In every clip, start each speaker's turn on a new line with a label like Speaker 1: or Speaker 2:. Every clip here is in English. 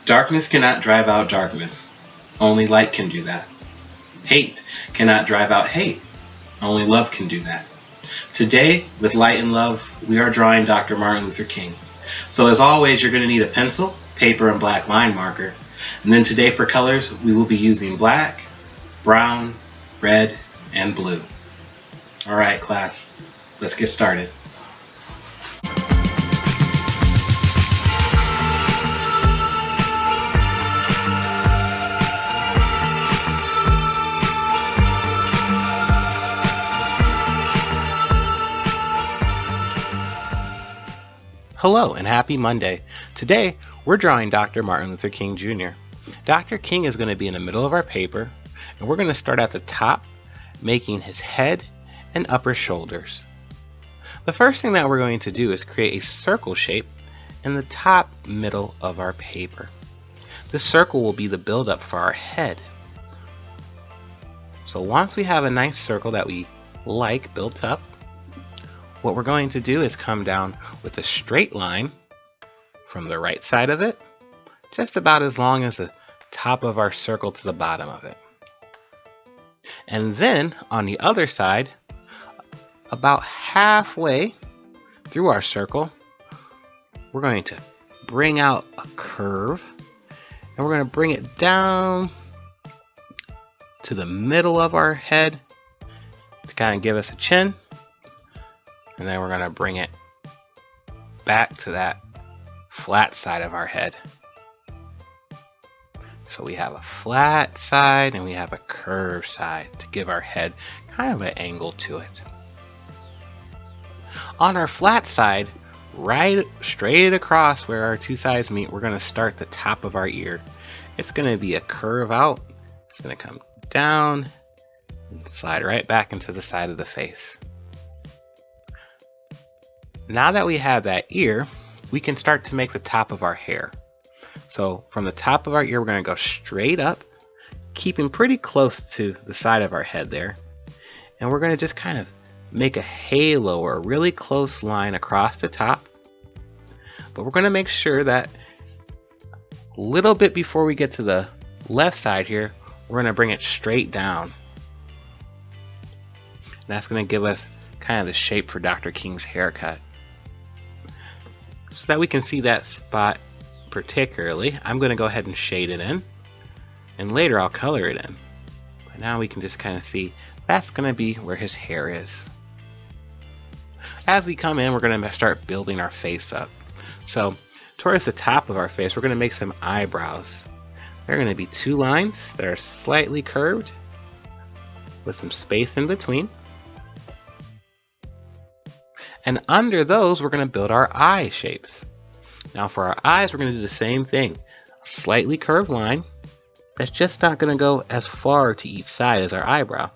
Speaker 1: Darkness cannot drive out darkness. Only light can do that. Hate cannot drive out hate. Only love can do that. Today, with light and love, we are drawing Dr. Martin Luther King. So as always, you're going to need a pencil, paper, and black line marker. And then today for colors, we will be using black, brown, red, and blue. All right, class, let's get started. Hello and happy Monday. Today, we're drawing Dr. Martin Luther King Jr. Dr. King is going to be in the middle of our paper, and we're going to start at the top, making his head and upper shoulders. The first thing that we're going to do is create a circle shape in the top middle of our paper. This circle will be the build-up for our head. So once we have a nice circle that we like built up, what we're going to do is come down with a straight line from the right side of it, just about as long as the top of our circle to the bottom of it. And then on the other side, about halfway through our circle, we're going to bring out a curve, and we're going to bring it down to the middle of our head to kind of give us a chin. And then we're going to bring it back to that flat side of our head. So we have a flat side and we have a curved side to give our head kind of an angle to it. On our flat side, right straight across where our two sides meet, we're going to start the top of our ear. It's going to be a curve out. It's going to come down and slide right back into the side of the face. Now that we have that ear, we can start to make the top of our hair. So from the top of our ear, we're going to go straight up, keeping pretty close to the side of our head there. And we're going to just kind of make a halo or a really close line across the top. But we're going to make sure that a little bit before we get to the left side here, we're going to bring it straight down. And that's going to give us kind of the shape for Dr. King's haircut. So that we can see that spot particularly, I'm going to go ahead and shade it in, and later I'll color it in. But now we can just kind of see that's going to be where his hair is. As we come in, we're going to start building our face up. So towards the top of our face, we're going to make some eyebrows. They're going to be two lines that are slightly curved with some space in between. And under those, we're going to build our eye shapes. Now for our eyes, we're going to do the same thing. A slightly curved line that's just not going to go as far to each side as our eyebrow.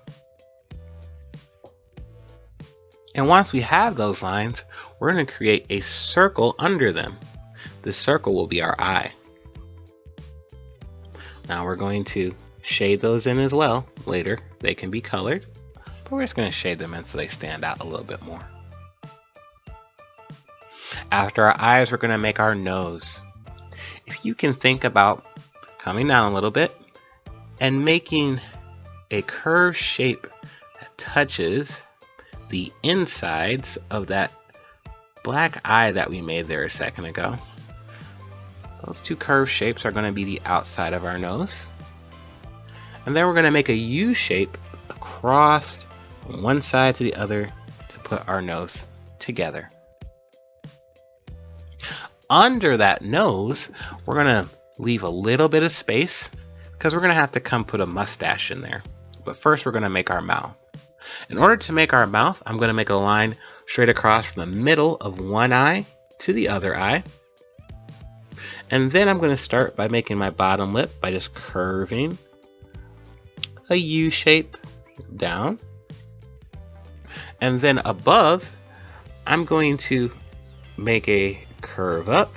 Speaker 1: And once we have those lines, we're going to create a circle under them. This circle will be our eye. Now we're going to shade those in as well. Later, they can be colored, but we're just going to shade them in so they stand out a little bit more. After our eyes, we're going to make our nose. If you can think about coming down a little bit and making a curved shape that touches the insides of that black eye that we made there a second ago. Those two curved shapes are going to be the outside of our nose. And then we're going to make a U shape across from one side to the other to put our nose together. Under that nose, we're going to leave a little bit of space because we're going to have to come put a mustache in there. But first, we're going to make our mouth. In order to make our mouth, I'm going to make a line straight across from the middle of one eye to the other eye. And then I'm going to start by making my bottom lip by just curving a U shape down. And then above, I'm going to make a curve up,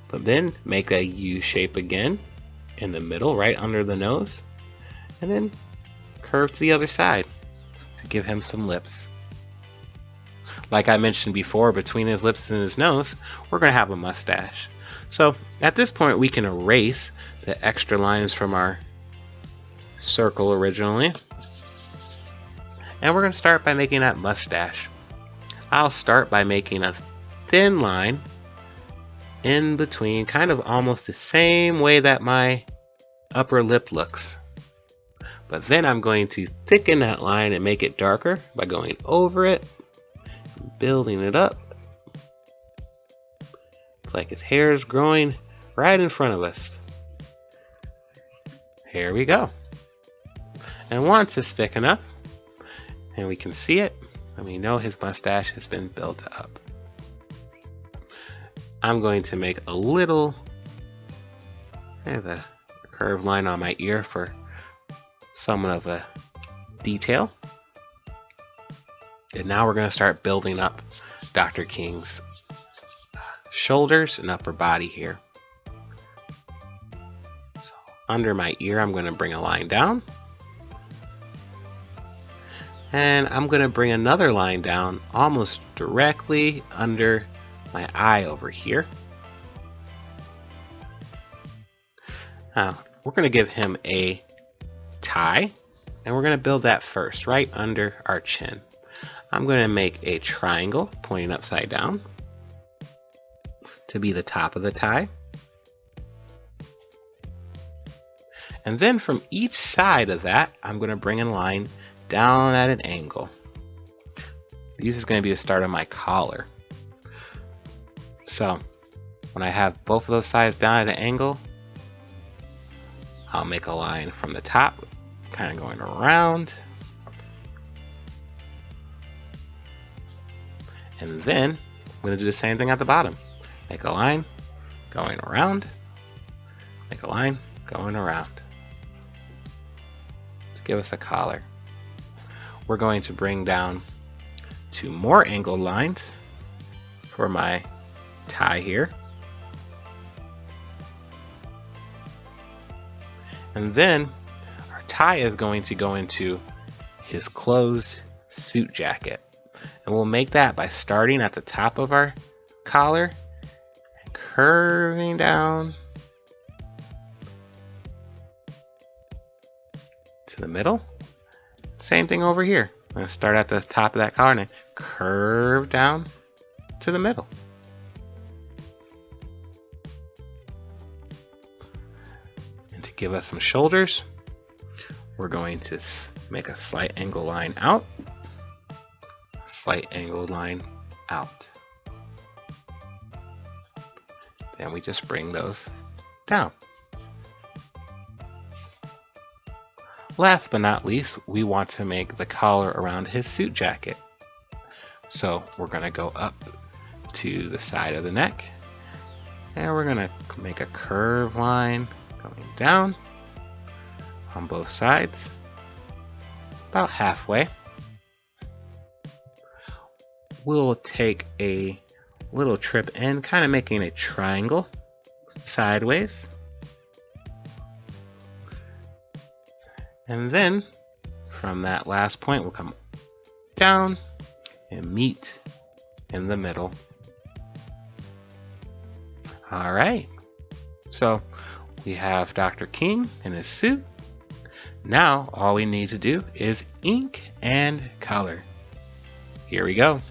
Speaker 1: but then make a U shape again in the middle, right under the nose, and then curve to the other side to give him some lips. Like I mentioned before, between his lips and his nose, we're going to have a mustache. So at this point we can erase the extra lines from our circle originally. And we're going to start by making that mustache. I'll start by making a thin line in between, kind of almost the same way that my upper lip looks. But then I'm going to thicken that line and make it darker by going over it, building it up. It's like his hair is growing right in front of us. Here we go. And once it's thick enough, and we can see it, and we know his mustache has been built up, I'm going to make a little, I have a curved line on my ear for somewhat of a detail. And now we're going to start building up Dr. King's shoulders and upper body here. So under my ear, I'm going to bring a line down. And I'm going to bring another line down almost directly under my eye over here. Now, we're going to give him a tie, and we're going to build that first, right under our chin. I'm going to make a triangle pointing upside down to be the top of the tie. And then from each side of that, I'm going to bring a line down at an angle. This is going to be the start of my collar. So when I have both of those sides down at an angle, I'll make a line from the top, kind of going around. And then I'm going to do the same thing at the bottom. Make a line going around, make a line going around to give us a collar. We're going to bring down 2 more angled lines for my tie here. And then our tie is going to go into his closed suit jacket. And we'll make that by starting at the top of our collar and curving down to the middle. Same thing over here. I'm going to start at the top of that collar and then curve down to the middle. And to give us some shoulders, we're going to make a slight angle line out, slight angled line out. Then we just bring those down. Last but not least, we want to make the collar around his suit jacket. So we're going to go up to the side of the neck, and we're going to make a curved line going down on both sides, about halfway. We'll take a little trip in, kind of making a triangle sideways. And then from that last point, we'll come down and meet in the middle. All right. So we have Dr. King in his suit. Now all we need to do is ink and color. Here we go.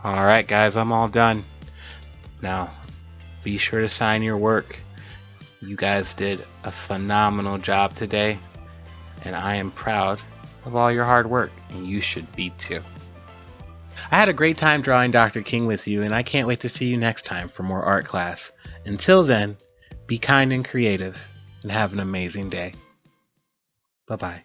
Speaker 1: Alright guys, I'm all done. Now, be sure to sign your work. You guys did a phenomenal job today, and I am proud of all your hard work, and you should be too. I had a great time drawing Dr. King with you, and I can't wait to see you next time for more art class. Until then, be kind and creative, and have an amazing day. Bye-bye.